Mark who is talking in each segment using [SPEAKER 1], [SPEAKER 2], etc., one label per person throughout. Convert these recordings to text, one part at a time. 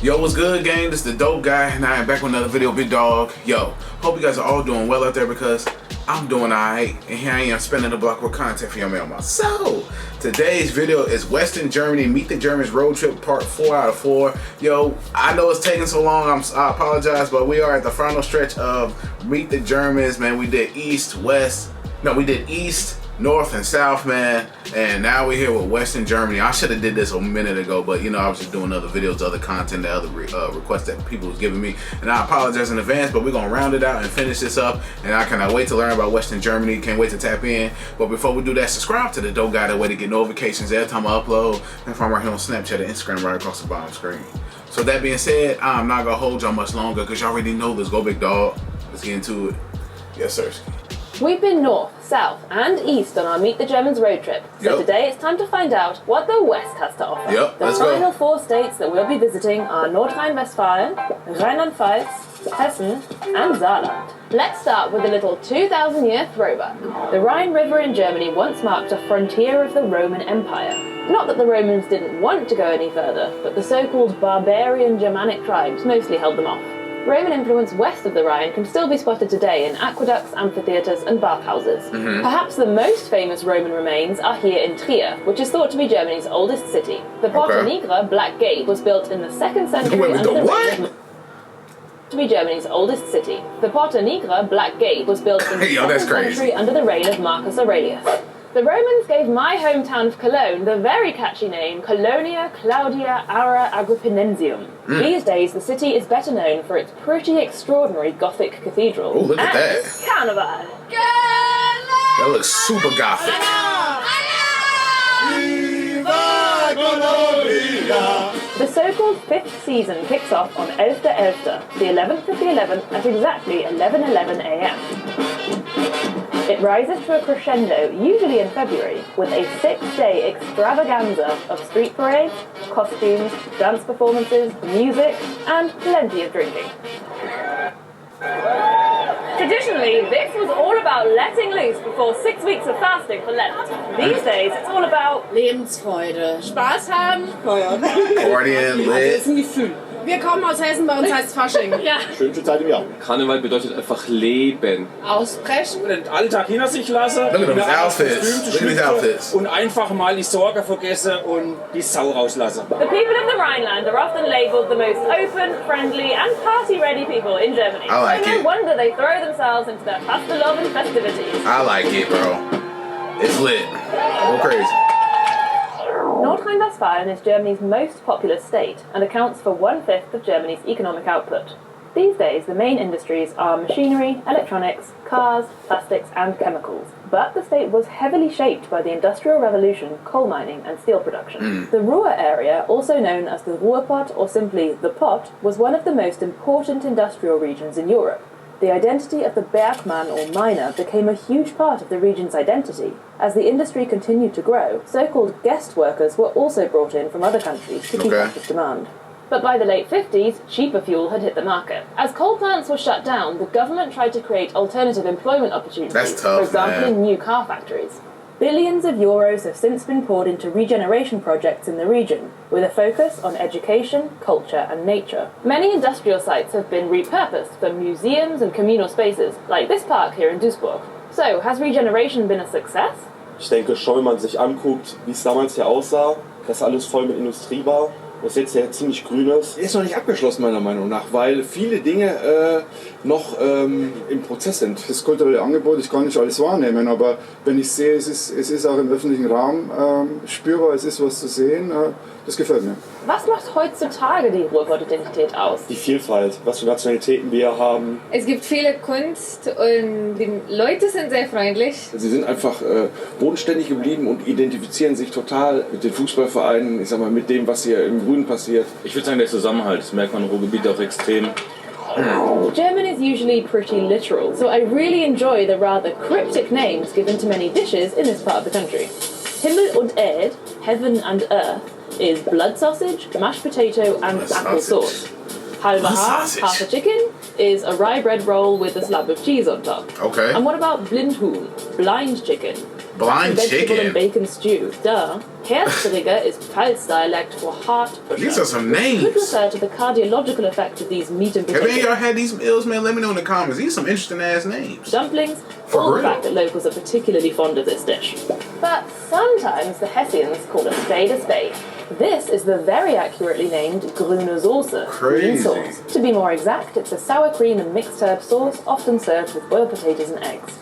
[SPEAKER 1] Yo, what's good, gang? This is the Dope Guy, and I am back with another video, big dog. Yo, hope you guys are all doing well out there because I'm doing alright, and here I am spinning the block with content for your mailbox. So, today's video is Western Germany Meet the Germans Road Trip Part 4 out of 4. Yo, I know it's taking so long, I apologize, but we are at the final stretch of Meet the Germans, man. We did East, North, and South, man, and now we're here with Western Germany. I should have did this a minute ago, but you know, I was just doing other videos, other content, the other requests that people was giving me, and I apologize in advance, but we're gonna round it out and finish this up, and I cannot wait to learn about Western Germany. Can't wait to tap in. But before we do that, subscribe to the Dope Guy, that way to get notifications every time I upload, and if I'm right here on Snapchat and Instagram right across the bottom screen. So that being said, I'm not gonna hold y'all much longer because y'all already know this. Go big dog. Let's get into it. Yes, sir.
[SPEAKER 2] We've been north, south, and east on our Meet the Germans road trip, so today it's time to find out what the West has to offer. The final 4 states that we'll be visiting are North Rhine-Westphalia, Rhineland-Pfalz, Hessen, and Saarland. Let's start with a little 2,000-year throwback. The Rhine River in Germany once marked a frontier of the Roman Empire. Not that the Romans didn't want to go any further, but the so-called barbarian Germanic tribes mostly held them off. Roman influence west of the Rhine can still be spotted today in aqueducts, amphitheatres and bathhouses. Perhaps the most famous Roman remains are here in Trier, which is thought to be Germany's oldest city. The Porta Nigra Black Gate was built in the 2nd century to be Germany's oldest city. The Porta Nigra Black Gate was built in the 2nd century under the reign of Marcus Aurelius. The Romans gave my hometown of Cologne the very catchy name Colonia Claudia Aura Agrippinensium. These days, the city is better known for its pretty extraordinary Gothic cathedral.
[SPEAKER 1] Oh, look at that.
[SPEAKER 2] Carnival.
[SPEAKER 1] That looks super Gothic.
[SPEAKER 2] The so-called 5th season kicks off on 11.11, the 11th of the 11th, at exactly 11:11 a.m. It rises to a crescendo, usually in February, with a 6-day extravaganza of street parades, costumes, dance performances, music, and plenty of drinking. Traditionally, this was all about letting loose before 6 weeks of fasting for Lent. These days, it's all about
[SPEAKER 3] Lebensfreude, Spaß haben, feiern.
[SPEAKER 1] Partying,
[SPEAKER 3] Das ist ein Gefühl. Wir kommen aus Hessen, bei uns heißt Fasching. Ja.
[SPEAKER 4] Schönste Zeit im Jahr. Karneval bedeutet einfach Leben.
[SPEAKER 3] Ausbrechen.
[SPEAKER 5] Den Alltag hinter sich lassen.
[SPEAKER 1] Look at those outfits. Look at these outfits.
[SPEAKER 5] Und einfach mal die Sorge vergessen und die Sau rauslassen.
[SPEAKER 2] The people of the Rhineland are often labelled the most open, friendly, and party-ready people in Germany.
[SPEAKER 1] I like
[SPEAKER 2] so no
[SPEAKER 1] it.
[SPEAKER 2] wonder they throw themselves into their fastelovn festivities.
[SPEAKER 1] I like it, bro. It's lit. Go crazy.
[SPEAKER 2] North Rhine-Westphalia is Germany's most populous state and accounts for 1/5 of Germany's economic output. These days, the main industries are machinery, electronics, cars, plastics, and chemicals. But the state was heavily shaped by the Industrial Revolution, coal mining, and steel production. The Ruhr area, also known as the Ruhrpott or simply the Pot, was one of the most important industrial regions in Europe. The identity of the Bergmann or miner became a huge part of the region's identity. As the industry continued to grow, so-called guest workers were also brought in from other countries to keep up with demand. But by the late 50s, cheaper fuel had hit the market. As coal plants were shut down, the government tried to create alternative employment opportunities,
[SPEAKER 1] That's tough,
[SPEAKER 2] for example in new car factories. Billions of euros have since been poured into regeneration projects in the region, with a focus on education, culture and nature. Many industrial sites have been repurposed for museums and communal spaces, like this park here in Duisburg. So, has regeneration been a success?
[SPEAKER 4] Ich denke schon, wenn man sich anguckt, wie es damals hier aussah, dass alles voll mit Industrie war, was jetzt ja ziemlich grün ist.
[SPEAKER 6] Ist noch nicht abgeschlossen meiner Meinung nach, weil viele Dinge noch im Prozess sind. Das kulturelle Angebot, ich kann nicht alles wahrnehmen, aber wenn ich sehe, es ist auch im öffentlichen Raum spürbar, es ist was zu sehen, das gefällt mir.
[SPEAKER 2] Was macht heutzutage die Ruhrpott-Identität aus?
[SPEAKER 4] Die Vielfalt, was für Nationalitäten wir haben.
[SPEAKER 3] Es gibt viele Kunst und die Leute sind sehr freundlich.
[SPEAKER 6] Sie sind einfach bodenständig geblieben und identifizieren sich total mit den Fußballvereinen, ich sag mal, mit dem, was hier im Grünen passiert.
[SPEAKER 4] Ich würde sagen, der Zusammenhalt, das merkt man im Ruhrgebiet auch extrem.
[SPEAKER 2] German is usually pretty literal, so I really enjoy the rather cryptic names given to many dishes in this part of the country. Himmel und Erd, heaven and earth, is blood sausage, mashed potato, and apple sauce. Halve Haar, half a chicken, is a rye bread roll with a slab of cheese on top.
[SPEAKER 1] Okay.
[SPEAKER 2] And what about Blindhuhn, blind chicken?
[SPEAKER 1] Blind
[SPEAKER 2] vegetable
[SPEAKER 1] chicken.
[SPEAKER 2] and bacon stew. Duh. Herzbrigge is Pfalz dialect for heart pusher.
[SPEAKER 1] These are some
[SPEAKER 2] Which
[SPEAKER 1] names.
[SPEAKER 2] could refer to the cardiological effect of these meat and
[SPEAKER 1] Have any of
[SPEAKER 2] potatoes.
[SPEAKER 1] y'all had these meals, man? Let me know in the comments. These are some interesting ass names.
[SPEAKER 2] Dumplings,
[SPEAKER 1] For
[SPEAKER 2] or the
[SPEAKER 1] real?
[SPEAKER 2] fact that locals are particularly fond of this dish. But sometimes the Hessians call a spade a spade. This is the very accurately named grüne Soße, green
[SPEAKER 1] Crazy.
[SPEAKER 2] sauce. To be more exact, it's a sour cream and mixed herb sauce, often served with boiled potatoes and eggs.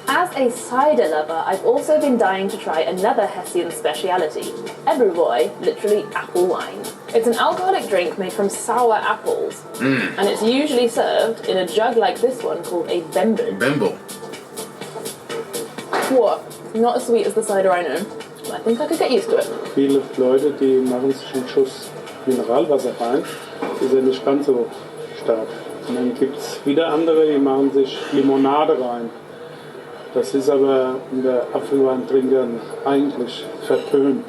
[SPEAKER 2] As a cider lover, I've also been dying to try another Hessian speciality, Ebbelwoi, literally apple wine. It's an alcoholic drink made from sour apples, and it's usually served in a jug like this one called a Bembel.
[SPEAKER 1] Bimble.
[SPEAKER 2] What? Not as sweet as the cider I know. I think I could get used to it.
[SPEAKER 7] Viele Leute, die machen sich einen Schuss Mineralwasser rein, ist ja nicht ganz so stark. Und dann gibt es wieder andere, die machen sich Limonade rein. Das ist aber unter Apfelweintrinkern eigentlich verpönt.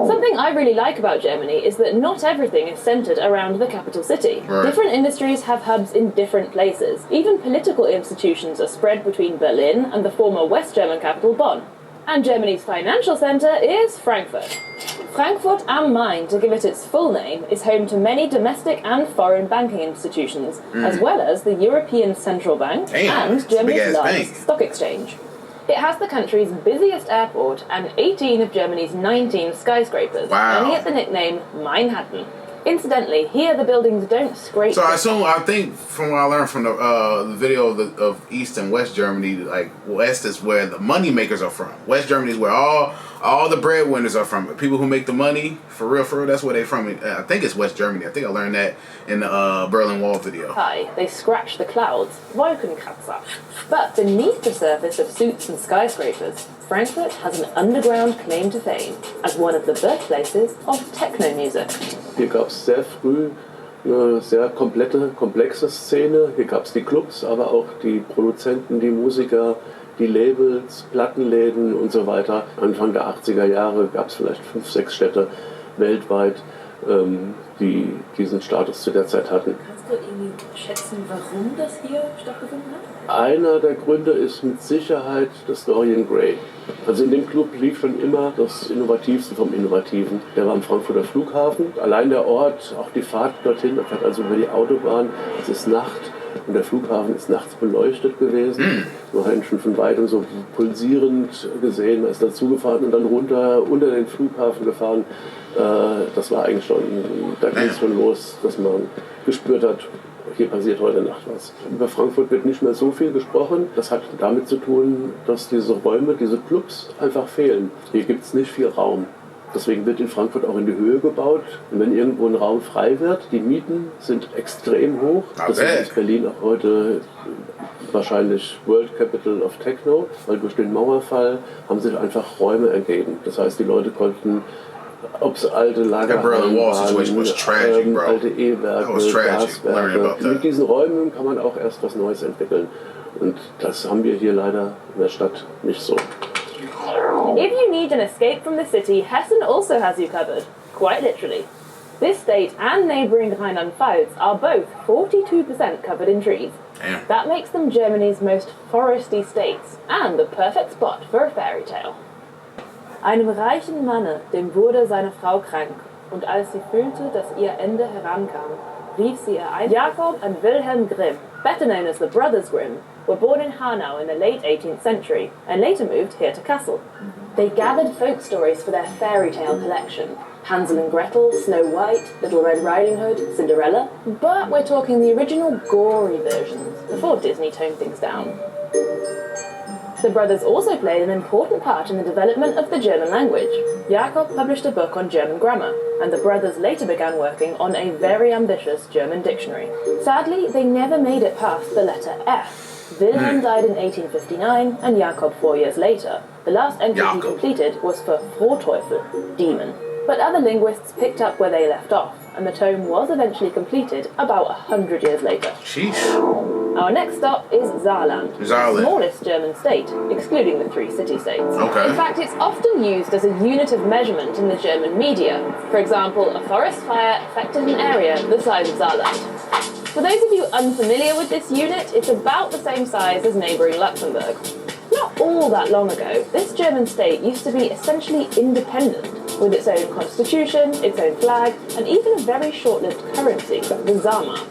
[SPEAKER 2] Something I really like about Germany is that not everything is centred around the capital city.
[SPEAKER 1] Right.
[SPEAKER 2] Different industries have hubs in different places. Even political institutions are spread between Berlin and the former West German capital Bonn. And Germany's financial centre is Frankfurt. Frankfurt am Main, to give it its full name, is home to many domestic and foreign banking institutions, as well as the European Central Bank
[SPEAKER 1] Damn,
[SPEAKER 2] and
[SPEAKER 1] it's a big-ass
[SPEAKER 2] Germany's largest
[SPEAKER 1] bank.
[SPEAKER 2] stock exchange. It has the country's busiest airport and 18 of Germany's 19 skyscrapers,
[SPEAKER 1] Wow.
[SPEAKER 2] earning it the nickname Manhattan. Incidentally, here the buildings don't scrape.
[SPEAKER 1] So I think from what I learned from the video of East and West Germany, like West is where the money makers are from. West Germany is where all the breadwinners are from. People who make the money, for real, that's where they from. I think it's West Germany. I think I learned that in the Berlin Wall video.
[SPEAKER 2] high, they scratch the clouds, Wolkenkratzer. But beneath the surface of suits and skyscrapers, Frankfurt has an underground claim to fame as one of the birthplaces of techno music.
[SPEAKER 8] Hier gab es sehr früh eine sehr komplexe Szene. Hier gab es die Clubs, aber auch die Produzenten, die Musiker, die Labels, Plattenläden und so weiter. Anfang der 80er Jahre gab es vielleicht 5, 6 Städte weltweit, die diesen Status zu der Zeit hatten.
[SPEAKER 2] Kannst du irgendwie schätzen, warum das hier stattgefunden hat?
[SPEAKER 8] Einer der Gründe ist mit Sicherheit das Dorian Gray. Also in dem Club lief schon immer das Innovativste vom Innovativen. Der war am Frankfurter Flughafen. Allein der Ort, auch die Fahrt dorthin, das fährt also über die Autobahn. Es ist Nacht und der Flughafen ist nachts beleuchtet gewesen. Man hat ihn schon von weitem so pulsierend gesehen. Man ist dazugefahren und dann runter unter den Flughafen gefahren. Das war eigentlich schon, da ging es schon los, dass man gespürt hat, hier passiert heute Nacht was. Über Frankfurt wird nicht mehr so viel gesprochen. Das hat damit zu tun, dass diese Räume, diese Clubs einfach fehlen. Hier gibt es nicht viel Raum. Deswegen wird in Frankfurt auch in die Höhe gebaut. Und wenn irgendwo ein Raum frei wird, die Mieten sind extrem hoch. Deswegen ist Berlin auch heute wahrscheinlich World Capital of Techno, weil durch den Mauerfall haben sich einfach Räume ergeben. Das heißt, die Leute konnten, ob es alte Lagerhallen waren, alte E-Werke, Gaswerke. Mit diesen Räumen kann man auch erst was Neues entwickeln. Und das haben wir hier leider in der Stadt nicht so.
[SPEAKER 2] If you need an escape from the city, Hessen also has you covered, quite literally. This state and neighbouring Rhineland-Pfalz are both 42% covered in trees.
[SPEAKER 1] Damn.
[SPEAKER 2] That makes them Germany's most foresty states and the perfect spot for a fairy tale. Einem reichen Manne, dem wurde seine Frau krank, und als sie fühlte, dass ihr Ende herankam, rief sie ihr ein. Jakob and Wilhelm Grimm, better known as the Brothers Grimm, were born in Hanau in the late 18th century and later moved here to Kassel. They gathered folk stories for their fairy tale collection. Hansel and Gretel, Snow White, Little Red Riding Hood, Cinderella. But we're talking the original gory versions, before Disney toned things down. The brothers also played an important part in the development of the German language. Jakob published a book on German grammar, and the brothers later began working on a very ambitious German dictionary. Sadly, they never made it past the letter F. Wilhelm died in 1859, and Jakob 4 years later. The last entry he completed was for Vorteufel, demon. But other linguists picked up where they left off, and the tome was eventually completed about 100 years later.
[SPEAKER 1] Sheesh.
[SPEAKER 2] Our next stop is Saarland, the smallest German state, excluding the 3 city-states.
[SPEAKER 1] Okay.
[SPEAKER 2] In fact, it's often used as a unit of measurement in the German media. For example, a forest fire affected an area the size of Saarland. For those of you unfamiliar with this unit, it's about the same size as neighbouring Luxembourg. Not all that long ago, this German state used to be essentially independent, with its own constitution, its own flag, and even a very short-lived currency, the Saarmark.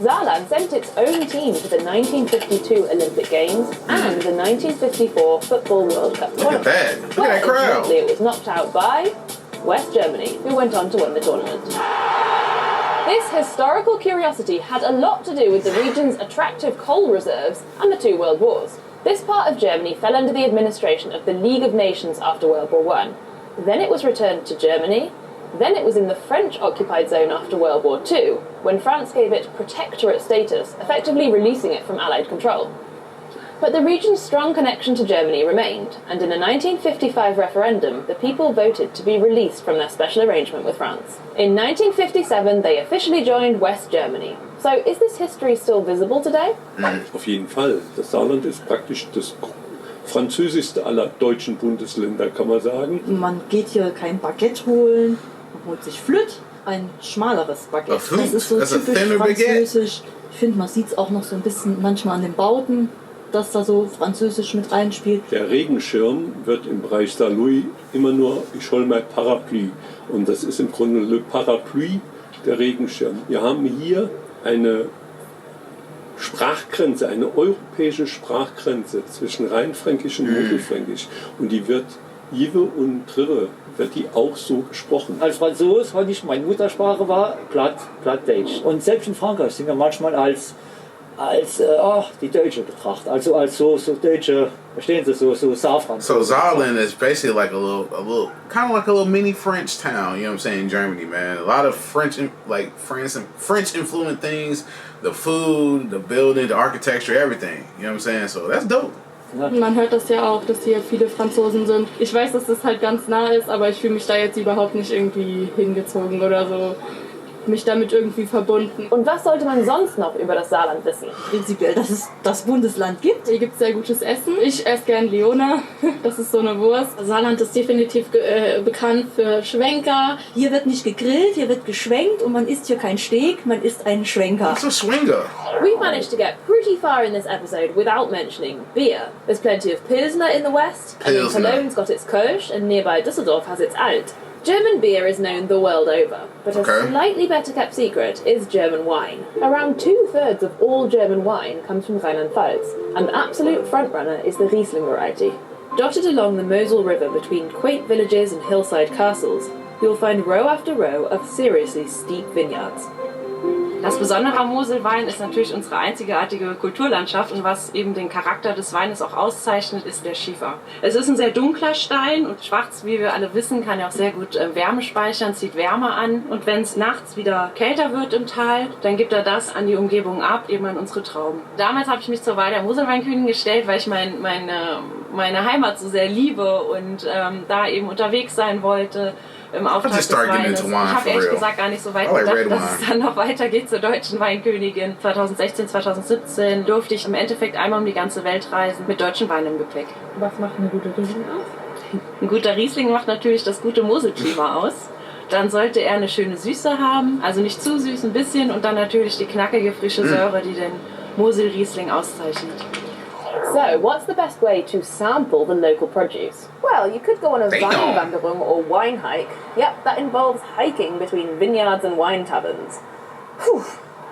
[SPEAKER 2] Saarland sent its own team to the 1952 Olympic Games and the 1954 Football World Cup
[SPEAKER 1] Look at that. Look at that crowd.
[SPEAKER 2] It was knocked out by West Germany, who went on to win the tournament. This historical curiosity had a lot to do with the region's attractive coal reserves and the two world wars. This part of Germany fell under the administration of the League of Nations after World War I. Then it was returned to Germany. Then it was in the French-occupied zone after World War II, when France gave it protectorate status, effectively releasing it from Allied control. But the region's strong connection to Germany remained, and in a 1955 referendum, the people voted to be released from their special arrangement with France. In 1957, they officially joined West Germany. So is this history still visible today?
[SPEAKER 9] Auf jeden Fall. Das Saarland ist praktisch das französischste aller deutschen Bundesländer, kann man sagen.
[SPEAKER 10] Man geht hier kein Baguette holen, man holt sich Flütt, ein schmaleres Baguette. Das ist so typisch französisch. Ich finde, man sieht es auch noch so ein bisschen manchmal an den Bauten, dass da so französisch mit reinspielt.
[SPEAKER 9] Der Regenschirm wird im Bereich Saarlouis immer nur ich hol mein Parapluie. Und das ist im Grunde le Parapluie, der Regenschirm. Wir haben hier eine Sprachgrenze, eine europäische Sprachgrenze zwischen Rheinfränkisch und Mittelfränkisch. Und die wird Jive und Trille, wird die auch so gesprochen.
[SPEAKER 5] Als Franzos, meine Muttersprache war Plattdeutsch. Und selbst in Frankreich sind wir manchmal als die Deutsche betrachtet. Also als so Deutsche, verstehen Sie, so Saarfranzose.
[SPEAKER 1] So Saarland is basically like a little, kind of like a little mini French town. You know what I'm saying? In Germany, man, a lot of French influenced things. The food, the building, the architecture, everything. You know what I'm saying? So that's dope.
[SPEAKER 11] Man hört das ja auch, dass hier viele Franzosen sind. Ich weiß, dass das halt ganz nah ist, aber ich fühle mich da jetzt überhaupt nicht irgendwie hingezogen oder so. Mich damit irgendwie verbunden.
[SPEAKER 2] Und was sollte man sonst noch über das Saarland wissen?
[SPEAKER 10] Prinzipiell, dass es das Bundesland gibt.
[SPEAKER 11] Hier gibt es sehr gutes Essen. Ich esse gern Leona. Das ist so eine Wurst. Saarland ist definitiv bekannt für Schwenker.
[SPEAKER 10] Hier wird nicht gegrillt, hier wird geschwenkt und man isst hier kein Steak, man isst einen Schwenker.
[SPEAKER 1] What's a swinger?
[SPEAKER 2] We've managed to get pretty far in this episode without mentioning beer. There's plenty of Pilsner in the west, and then Cologne's got its Kölsch, and nearby Düsseldorf has its Alt. German beer is known the world over, but a slightly better kept secret is German wine. Around 2/3 of all German wine comes from Rhineland-Pfalz, and the absolute frontrunner is the Riesling variety. Dotted along the Mosel River between quaint villages and hillside castles, you'll find row after row of seriously steep vineyards.
[SPEAKER 12] Das Besondere am Moselwein ist natürlich unsere einzigartige Kulturlandschaft und was eben den Charakter des Weines auch auszeichnet, ist der Schiefer. Es ist ein sehr dunkler Stein und schwarz, wie wir alle wissen, kann ja auch sehr gut Wärme speichern, zieht Wärme an und wenn es nachts wieder kälter wird im Tal, dann gibt er das an die Umgebung ab, eben an unsere Trauben. Damals habe ich mich zur Wahl der Moselweinkönigin gestellt, weil ich meine Heimat so sehr liebe und da eben unterwegs sein wollte. Im Auftrag des Weines. Ich habe ehrlich gesagt gar nicht so weit gedacht, dass es dann noch weitergeht zur deutschen Weinkönigin. 2016, 2017 durfte ich im Endeffekt einmal um die ganze Welt reisen mit deutschen Wein im Gepäck.
[SPEAKER 11] Was macht eine gute Riesling aus?
[SPEAKER 12] Ein guter Riesling macht natürlich das gute Moselklima aus. Dann sollte er eine schöne Süße haben, also nicht zu süß, ein bisschen und dann natürlich die knackige, frische Säure, die den Mosel-Riesling auszeichnet.
[SPEAKER 2] So, what's the best way to sample the local produce? Well, you could go on a Weinwanderung or wine hike. Yep, that involves hiking between vineyards and wine taverns. Whew.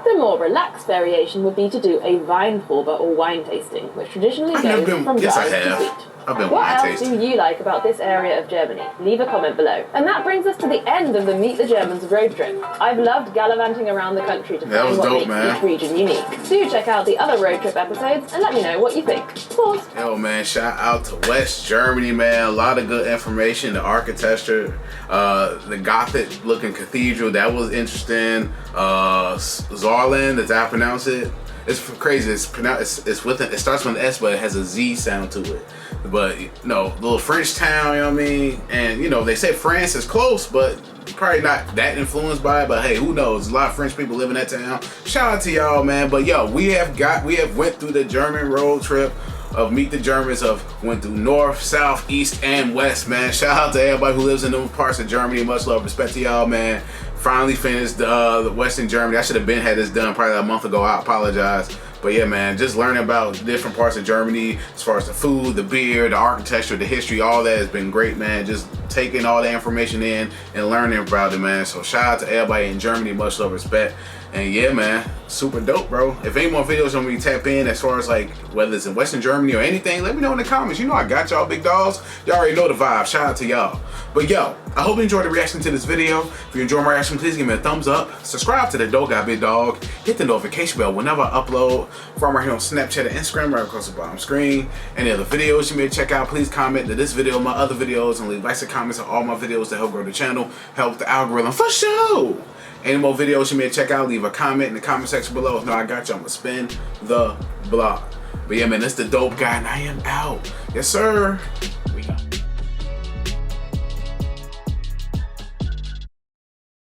[SPEAKER 2] The more relaxed variation would be to do a Weinprobe or wine tasting, which traditionally goes from dry to sweet. What else do you like about this area of Germany? Leave a comment below. And that brings us to the end of the Meet the Germans road trip. I've loved gallivanting around the country to find what makes each region unique. Do check out the other road trip episodes and let me know what you think. Pause.
[SPEAKER 1] Yo, man, shout out to West Germany, man. A lot of good information. The architecture, the Gothic looking cathedral, that was interesting. Saarland, that's how I pronounce it. It's crazy. It starts with an S, but it has a Z sound to it. But little French town, you know what I mean? And they say France is close, but probably not that influenced by it. But hey, who knows? A lot of French people live in that town. Shout out to y'all, man. But yo, we have went through the German road trip of Meet the Germans, went through north, south, east, and west, man. Shout out to everybody who lives in those parts of Germany. Much love, respect to y'all, man. Finally finished the Western Germany. I should have had this done probably a month ago. I apologize. But yeah, man, just learning about different parts of Germany as far as the food, the beer, the architecture, the history, all that has been great, man. Just taking all the information in and learning about it, man. So shout out to everybody in Germany, much love, respect. And yeah, man, super dope, bro. If any more videos want me to tap in as far as like whether it's in Western Germany or anything, let me know in the comments. You know I got y'all, big dogs. Y'all already know the vibe. Shout out to y'all. But yo, I hope you enjoyed the reaction to this video. If you enjoyed my reaction, please give me a thumbs up. Subscribe to the Dope Guy Big Dog. Hit the notification bell whenever I upload. From right here on Snapchat and Instagram, right across the bottom screen. Any other videos you may check out, please comment to this video, my other videos, and leave likes and comments on all my videos to help grow the channel, help the algorithm for sure. Any more videos you may check out, leave a comment in the comment section below. If not, I got you. I'm gonna spin the block. But yeah, man, it's the Dope Guy, and I am out. Yes, sir.